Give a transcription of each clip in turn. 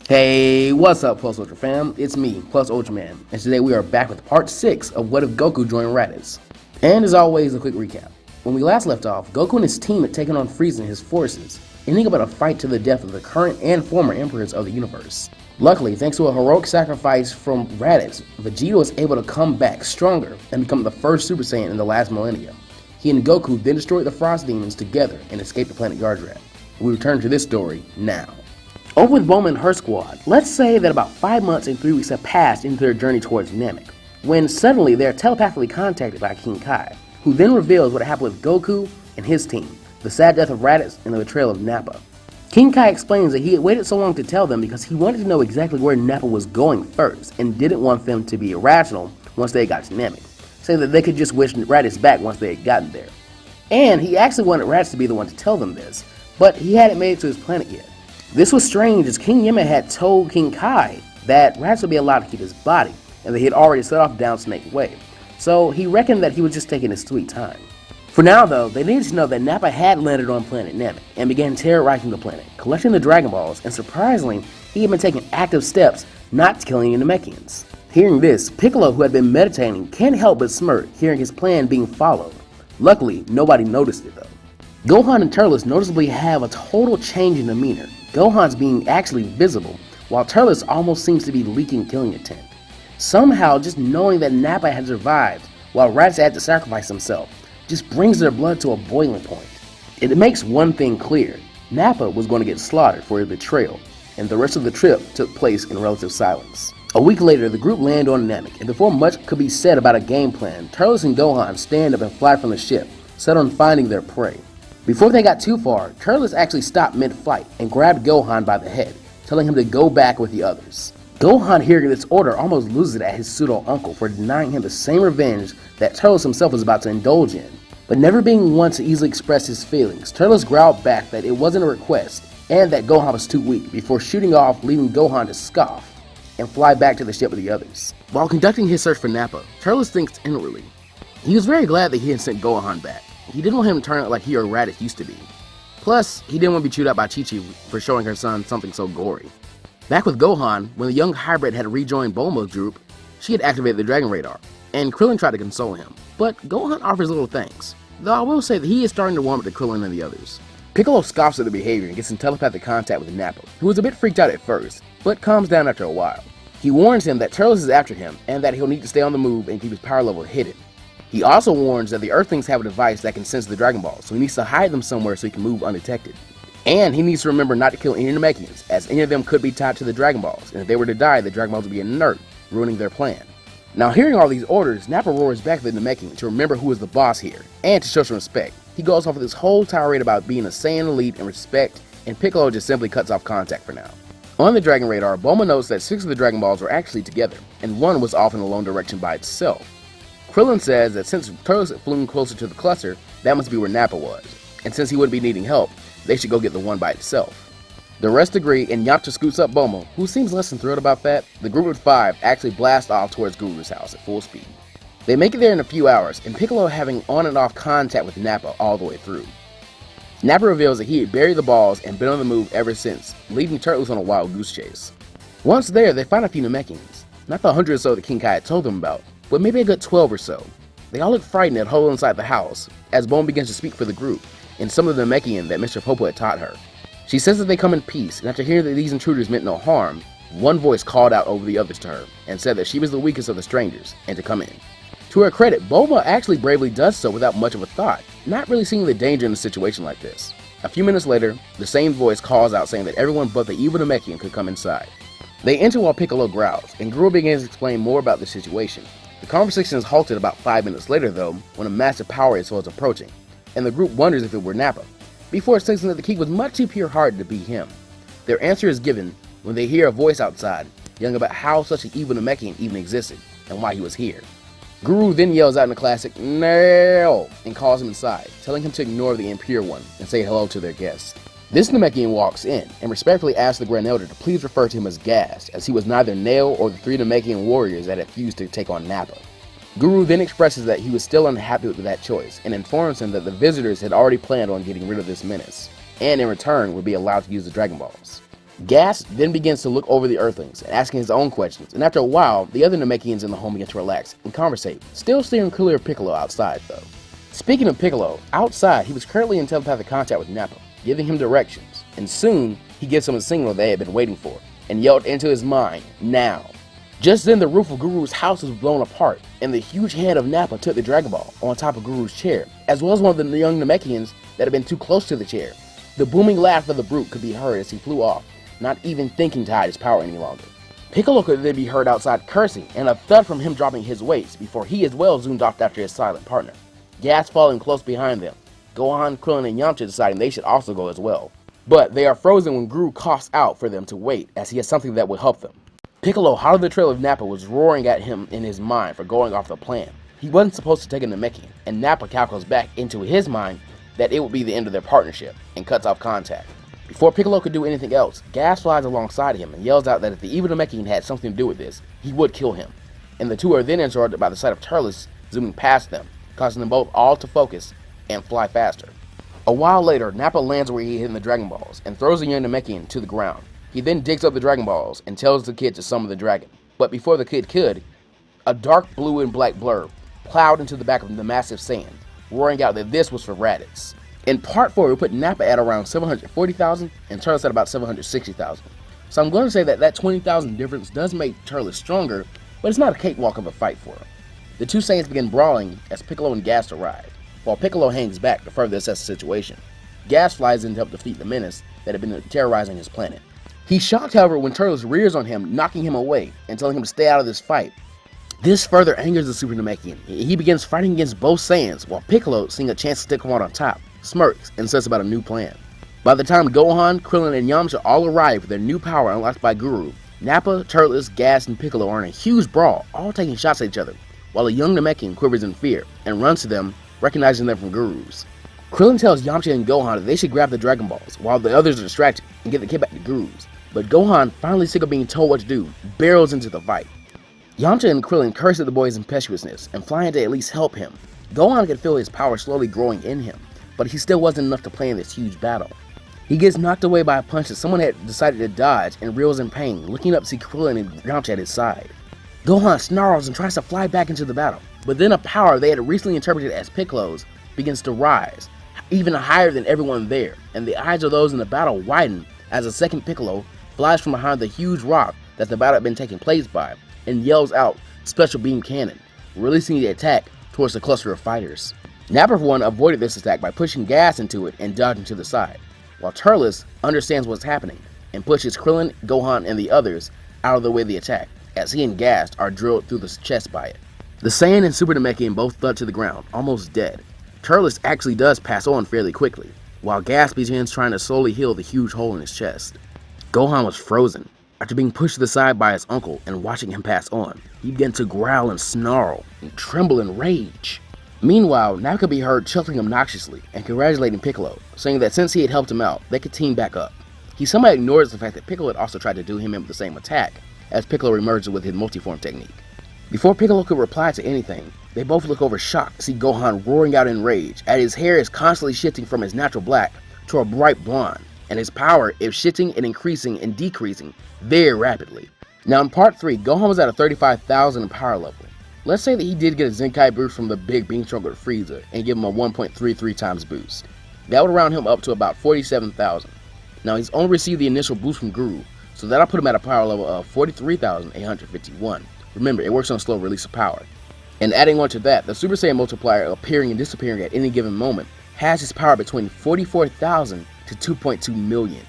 Hey, what's up, Plus Ultra fam? It's me, Plus Ultraman, and today we are back with part 6 of What If Goku Joined Raditz. And as always, a quick recap. When we last left off, Goku and his team had taken on Frieza and his forces, ending up in a fight to the death of the current and former emperors of the universe. Luckily, thanks to a heroic sacrifice from Raditz, Vegeta was able to come back stronger and become the first Super Saiyan in the last millennia. He and Goku then destroyed the Frost Demons together and escaped the planet Yardrat. We return to this story now. Over with Bulma and her squad, let's say that about 5 months and 3 weeks have passed into their journey towards Namek, when suddenly they are telepathically contacted by King Kai, who then reveals what happened with Goku and his team, the sad death of Raditz and the betrayal of Nappa. King Kai explains that he had waited so long to tell them because he wanted to know exactly where Nappa was going first and didn't want them to be irrational once they got to Namek, saying that they could just wish Raditz back once they had gotten there. And he actually wanted Raditz to be the one to tell them this, but he hadn't made it to his planet yet. This was strange as King Yima had told King Kai that Raditz would be allowed to keep his body, and that he had already set off down Snake Way, so he reckoned that he was just taking his sweet time. For now though, they needed to know that Nappa had landed on planet Namek, and began terrorizing the planet, collecting the Dragon Balls, and surprisingly, he had been taking active steps not to kill any Namekians. Hearing this, Piccolo, who had been meditating, can't help but smirk hearing his plan being followed. Luckily, nobody noticed it though. Gohan and Turles noticeably have a total change in demeanor, Gohan's being actually visible, while Turles almost seems to be leaking killing intent. Somehow, just knowing that Nappa had survived, while Raditz had to sacrifice himself, just brings their blood to a boiling point. It makes one thing clear, Nappa was going to get slaughtered for his betrayal, and the rest of the trip took place in relative silence. A week later, the group land on Namek, and before much could be said about a game plan, Turles and Gohan stand up and fly from the ship, set on finding their prey. Before they got too far, Turles actually stopped mid-flight and grabbed Gohan by the head, telling him to go back with the others. Gohan, hearing this order, almost loses it at his pseudo-uncle for denying him the same revenge that Turles himself was about to indulge in. But never being one to easily express his feelings, Turles growled back that it wasn't a request and that Gohan was too weak before shooting off, leaving Gohan to scoff and fly back to the ship with the others. While conducting his search for Nappa, Turles thinks inwardly. He was very glad that he had sent Gohan back. He didn't want him to turn out like he or Raditz used to be. Plus, he didn't want to be chewed out by Chi-Chi for showing her son something so gory. Back with Gohan, when the young hybrid had rejoined Bulma's group, she had activated the Dragon Radar, and Krillin tried to console him, but Gohan offers little thanks, though I will say that he is starting to warm up to Krillin and the others. Piccolo scoffs at the behavior and gets in telepathic contact with Nappa, who was a bit freaked out at first, but calms down after a while. He warns him that Turles is after him, and that he'll need to stay on the move and keep his power level hidden. He also warns that the Earthlings have a device that can sense the Dragon Balls, so he needs to hide them somewhere so he can move undetected. And he needs to remember not to kill any Namekians, as any of them could be tied to the Dragon Balls, and if they were to die, the Dragon Balls would be inert, ruining their plan. Now, hearing all these orders, Nappa roars back to the Namekian to remember who is the boss here, and to show some respect. He goes off with this whole tirade about being a Saiyan elite and respect, and Piccolo just simply cuts off contact for now. On the Dragon Radar, Bulma notes that 6 of the Dragon Balls were actually together, and 1 was off in a lone direction by itself. Krillin says that since Turles had flown closer to the cluster, that must be where Nappa was, and since he wouldn't be needing help, they should go get the one by itself. The rest agree, and Yamcha scoots up Bulma, who seems less than thrilled about that. The group of 5 actually blast off towards Guru's house at full speed. They make it there in a few hours, and Piccolo having on and off contact with Nappa all the way through. Nappa reveals that he had buried the balls and been on the move ever since, leading Turles on a wild goose chase. Once there, they find a few Namekians, not the 100 or so that King Kai had told them about, but maybe a good 12 or so. They all look frightened and huddle inside the house, as Bulma begins to speak for the group, in some of the Namekian that Mr. Popo had taught her. She says that they come in peace, and after hearing that these intruders meant no harm, one voice called out over the others to her, and said that she was the weakest of the strangers, and to come in. To her credit, Bulma actually bravely does so without much of a thought, not really seeing the danger in a situation like this. A few minutes later, the same voice calls out saying that everyone but the evil Namekian could come inside. They enter while Piccolo growls, and Guru begins to explain more about the situation. The conversation is halted about 5 minutes later though, when a massive power assault is approaching, and the group wonders if it were Nappa, before sensing that the king was much too pure-hearted to be him. Their answer is given when they hear a voice outside, yelling about how such an evil Namekian even existed, and why he was here. Guru then yells out in the classic, "No!" and calls him inside, telling him to ignore the impure one and say hello to their guest. This Namekian walks in and respectfully asks the Grand Elder to please refer to him as Gas, as he was neither Nail or the 3 Namekian warriors that had fused to take on Nappa. Guru then expresses that he was still unhappy with that choice and informs him that the visitors had already planned on getting rid of this menace, and in return would be allowed to use the Dragon Balls. Gas then begins to look over the Earthlings and asking his own questions, and after a while, the other Namekians in the home begin to relax and conversate, still steering clear of Piccolo outside though. Speaking of Piccolo, outside he was currently in telepathic contact with Nappa, giving him directions, and soon he gives him a signal they had been waiting for, and yelled into his mind, "Now!" Just then the roof of Guru's house was blown apart, and the huge hand of Nappa took the Dragon Ball on top of Guru's chair, as well as one of the young Namekians that had been too close to the chair. The booming laugh of the brute could be heard as he flew off, not even thinking to hide his power any longer. Piccolo could then be heard outside cursing, and a thud from him dropping his weights before he as well zoomed off after his silent partner. Gas following close behind them, Gohan, Krillin, and Yamcha deciding they should also go as well. But they are frozen when Guru coughs out for them to wait, as he has something that would help them. Piccolo, hot on the trail of Nappa, was roaring at him in his mind for going off the plan. He wasn't supposed to take a Namekian, and Nappa calculates back into his mind that it would be the end of their partnership, and cuts off contact. Before Piccolo could do anything else, Gas flies alongside him and yells out that if the evil Namekian had something to do with this, he would kill him. And the two are then interrupted by the sight of Turles zooming past them, causing them both all to focus and fly faster. A while later, Nappa lands where he hid the Dragon Balls and throws the young Namekian to the ground. He then digs up the Dragon Balls and tells the kid to summon the dragon. But before the kid could, a dark blue and black blur plowed into the back of the massive sand, roaring out that this was for Raditz. In part 4, we put Nappa at around 740,000 and Turles at about 760,000. So I'm going to say that that 20,000 difference does make Turles stronger, but it's not a cakewalk of a fight for him. The two Saiyans begin brawling as Piccolo and Gas arrive, while Piccolo hangs back to further assess the situation. Gas flies in to help defeat the menace that had been terrorizing his planet. He's shocked, however, when Turles rears on him, knocking him away and telling him to stay out of this fight. This further angers the Super Namekian. He begins fighting against both Saiyans, while Piccolo, seeing a chance to stick him out on top, smirks and says about a new plan. By the time Gohan, Krillin, and Yamcha all arrive with their new power unlocked by Guru, Nappa, Turles, Gas, and Piccolo are in a huge brawl, all taking shots at each other, while a young Namekian quivers in fear and runs to them, recognizing them from Guru's. Krillin tells Yamcha and Gohan that they should grab the Dragon Balls, while the others are distracted and get the kid back to Guru's. But Gohan, finally sick of being told what to do, barrels into the fight. Yamcha and Krillin curse at the boy's impetuousness and fly in to at least help him. Gohan could feel his power slowly growing in him, but he still wasn't enough to play in this huge battle. He gets knocked away by a punch that someone had decided to dodge and reels in pain, looking up to see Krillin and Yamcha at his side. Gohan snarls and tries to fly back into the battle, but then a power they had recently interpreted as Piccolo's begins to rise, even higher than everyone there, and the eyes of those in the battle widen as a second Piccolo flies from behind the huge rock that the battle had been taking place by, and yells out Special Beam Cannon, releasing the attack towards the cluster of fighters. Nappa, for one, avoided this attack by pushing Gas into it and dodging to the side, while Turles understands what's happening and pushes Krillin, Gohan, and the others out of the way of the attack, as he and Gas are drilled through the chest by it. The Saiyan and Super Namekian both thud to the ground, almost dead. Turles actually does pass on fairly quickly, while Gas begins trying to slowly heal the huge hole in his chest. Gohan was frozen. After being pushed to the side by his uncle and watching him pass on, he began to growl and snarl and tremble in rage. Meanwhile, Namek could be heard chuckling obnoxiously and congratulating Piccolo, saying that since he had helped him out, they could team back up. He somehow ignores the fact that Piccolo had also tried to do him in with the same attack, as Piccolo emerges with his multiform technique. Before Piccolo could reply to anything, they both look over shocked to see Gohan roaring out in rage, as his hair is constantly shifting from his natural black to a bright blonde, and his power is shifting and increasing and decreasing very rapidly. Now in part 3, Gohan was at a 35,000 in power level. Let's say that he did get a Zenkai boost from the big beam stroke with Frieza and give him a 1.33 times boost. That would round him up to about 47,000. Now he's only received the initial boost from Guru, so that'll put him at a power level of 43,851. Remember, it works on slow release of power. And adding on to that, the Super Saiyan multiplier appearing and disappearing at any given moment has his power between 44,000 to 2.2 million.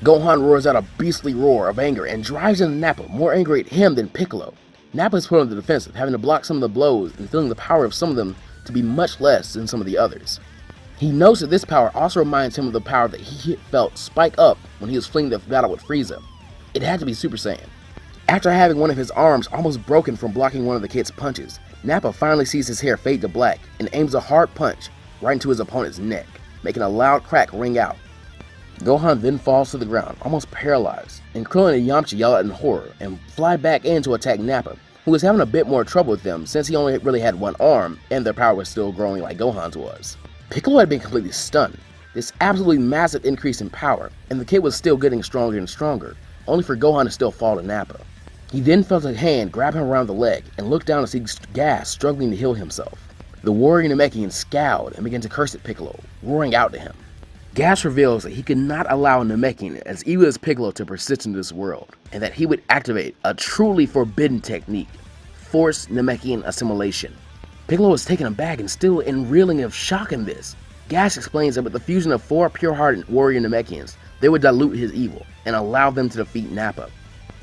Gohan roars out a beastly roar of anger and drives into Nappa, more angry at him than Piccolo. Nappa is put on the defensive, having to block some of the blows and feeling the power of some of them to be much less than some of the others. He knows that this power also reminds him of the power that he felt spike up when he was fleeing the battle with Frieza. It had to be Super Saiyan. After having one of his arms almost broken from blocking one of the kid's punches, Nappa finally sees his hair fade to black and aims a hard punch right into his opponent's neck, making a loud crack ring out. Gohan then falls to the ground, almost paralyzed, and Krillin and Yamcha yell out in horror and fly back in to attack Nappa, who was having a bit more trouble with them since he only really had one arm and their power was still growing like Gohan's was. Piccolo had been completely stunned. This absolutely massive increase in power, and the kid was still getting stronger and stronger, only for Gohan to still fall to Nappa. He then felt a hand grab him around the leg and looked down to see Gas struggling to heal himself. The warrior Namekian scowled and began to curse at Piccolo, roaring out to him. Gas reveals that he could not allow a Namekian as evil as Piccolo to persist in this world, and that he would activate a truly forbidden technique, forced Namekian assimilation. Piccolo was taken aback and still in reeling of shock in this. Gas explains that with the fusion of 4 pure-hearted warrior Namekians, they would dilute his evil and allow them to defeat Nappa.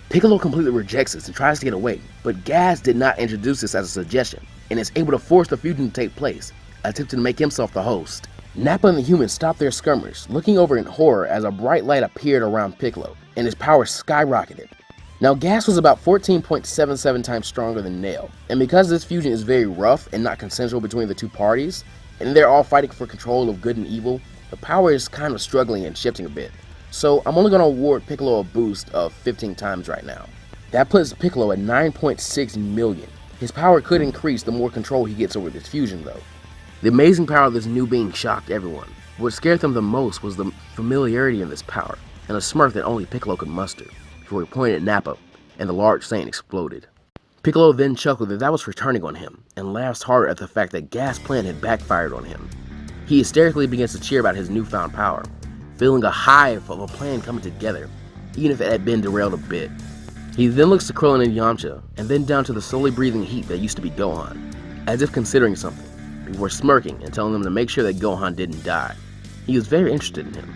Piccolo completely rejects this and tries to get away, but Gas did not introduce this as a suggestion, and is able to force the fusion to take place, attempting to make himself the host. Nappa and the humans stopped their skirmish, looking over in horror as a bright light appeared around Piccolo, and his power skyrocketed. Now Gas was about 14.77 times stronger than Nail, and because this fusion is very rough and not consensual between the two parties, and they're all fighting for control of good and evil, the power is kind of struggling and shifting a bit. So I'm only going to award Piccolo a boost of 15 times right now. That puts Piccolo at 9.6 million. His power could increase the more control he gets over this fusion though. The amazing power of this new being shocked everyone. What scared them the most was the familiarity in this power, and a smirk that only Piccolo could muster, before he pointed at Nappa, and the large Saiyan exploded. Piccolo then chuckled that was for turning on him, and laughs harder at the fact that Gas' plan had backfired on him. He hysterically begins to cheer about his newfound power, feeling a hive of a plan coming together, even if it had been derailed a bit. He then looks to Krillin and Yamcha, and then down to the slowly breathing heat that used to be Gohan, as if considering something, before smirking and telling them to make sure that Gohan didn't die. He was very interested in him.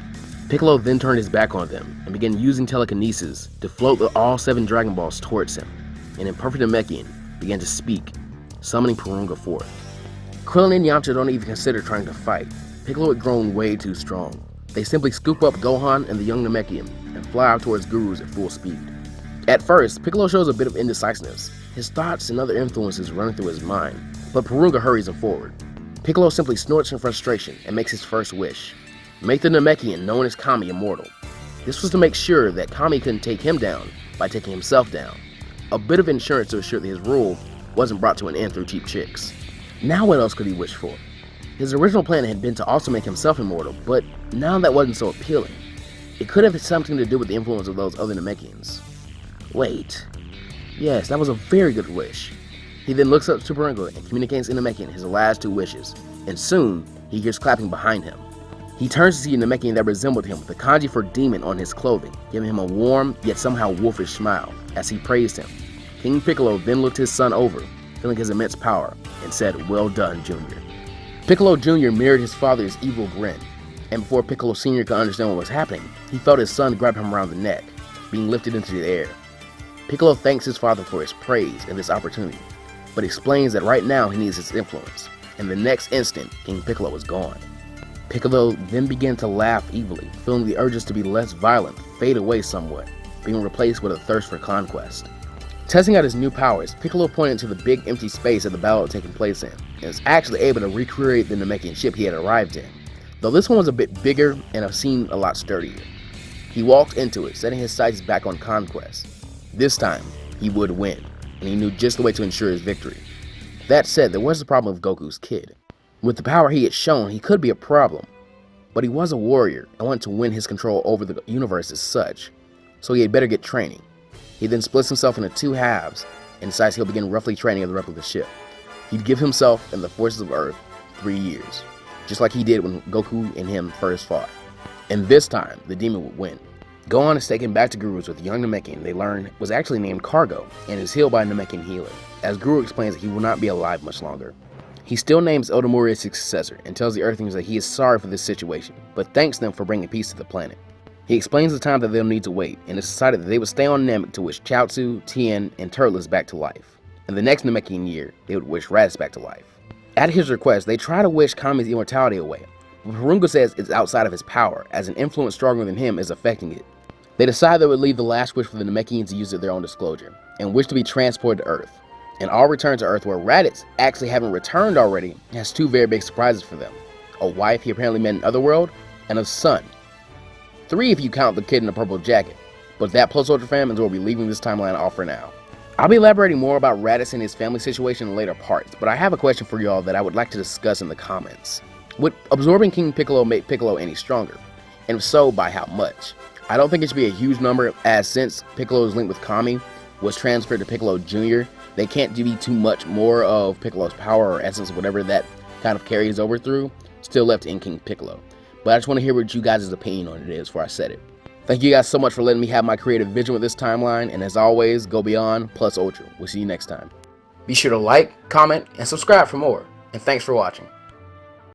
Piccolo then turned his back on them, and began using telekinesis to float all 7 Dragon Balls towards him, and in perfect Namekian, began to speak, summoning Porunga forth. Krillin and Yamcha don't even consider trying to fight. Piccolo had grown way too strong. They simply scoop up Gohan and the young Namekian, and fly out towards Gurus at full speed. At first, Piccolo shows a bit of indecisiveness, his thoughts and other influences running through his mind, but Porunga hurries him forward. Piccolo simply snorts in frustration and makes his first wish: make the Namekian known as Kami immortal. This was to make sure that Kami couldn't take him down by taking himself down. A bit of insurance to assure that his rule wasn't brought to an end through cheap chicks. Now what else could he wish for? His original plan had been to also make himself immortal, but now that wasn't so appealing. It could have something to do with the influence of those other Namekians. Wait. Yes, that was a very good wish. He then looks up to Porunga and communicates in Namekian his last 2 wishes, and soon he hears clapping behind him. He turns to see a Namekian that resembled him with the kanji for demon on his clothing, giving him a warm yet somehow wolfish smile as he praised him. King Piccolo then looked his son over, feeling his immense power, and said, "Well done, Junior." Piccolo Jr. mirrored his father's evil grin, and before Piccolo Sr. could understand what was happening, he felt his son grab him around the neck, being lifted into the air. Piccolo thanks his father for his praise and this opportunity, but explains that right now he needs his influence, and the next instant, King Piccolo was gone. Piccolo then began to laugh evilly, feeling the urges to be less violent fade away somewhat, being replaced with a thirst for conquest. Testing out his new powers, Piccolo pointed to the big empty space that the battle had taken place in, and was actually able to recreate the Namekian ship he had arrived in, though this one was a bit bigger and seemed a lot sturdier. He walked into it, setting his sights back on conquest. This time, he would win, and he knew just the way to ensure his victory. That said, there was the problem of Goku's kid. With the power he had shown, he could be a problem, but he was a warrior and wanted to win his control over the universe as such, so he had better get training. He then splits himself into 2 halves and decides he'll begin roughly training at the replica ship. He'd give himself and the forces of Earth 3 years, just like he did when Goku and him first fought. And this time, the demon would win. Gohan is taken back to Guru's with young Namekian they learn was actually named Cargo and is healed by a Namekian healer, as Guru explains that he will not be alive much longer. He still names Eldamori as his successor and tells the Earthlings that he is sorry for this situation, but thanks them for bringing peace to the planet. He explains the time that they'll need to wait, and it's decided that they would stay on Namek to wish Chaozu, Tien, and Turles back to life. And the next Namekian year, they would wish Raditz back to life. At his request, they try to wish Kami's immortality away, but Porunga says it's outside of his power, as an influence stronger than him is affecting it. They decide they would leave the last wish for the Namekians to use at their own disclosure, and wish to be transported to Earth. And all return to Earth, where Raditz, actually having returned already, has 2 very big surprises for them: a wife he apparently met in Otherworld, and a son. 3 if you count the kid in the purple jacket, but that plus Ultra Fam is where we'll be leaving this timeline off for now. I'll be elaborating more about Raditz and his family situation in later parts, but I have a question for y'all that I would like to discuss in the comments. Would absorbing King Piccolo make Piccolo any stronger? And if so, by how much? I don't think it should be a huge number, as since Piccolo's link with Kami was transferred to Piccolo Jr., they can't be too much more of Piccolo's power or essence, whatever that kind of carries over through, still left in King Piccolo. But I just want to hear what you guys' opinion on it is before I said it. Thank you guys so much for letting me have my creative vision with this timeline, and as always, go beyond plus ultra. We'll see you next time. Be sure to like, comment, and subscribe for more, and thanks for watching.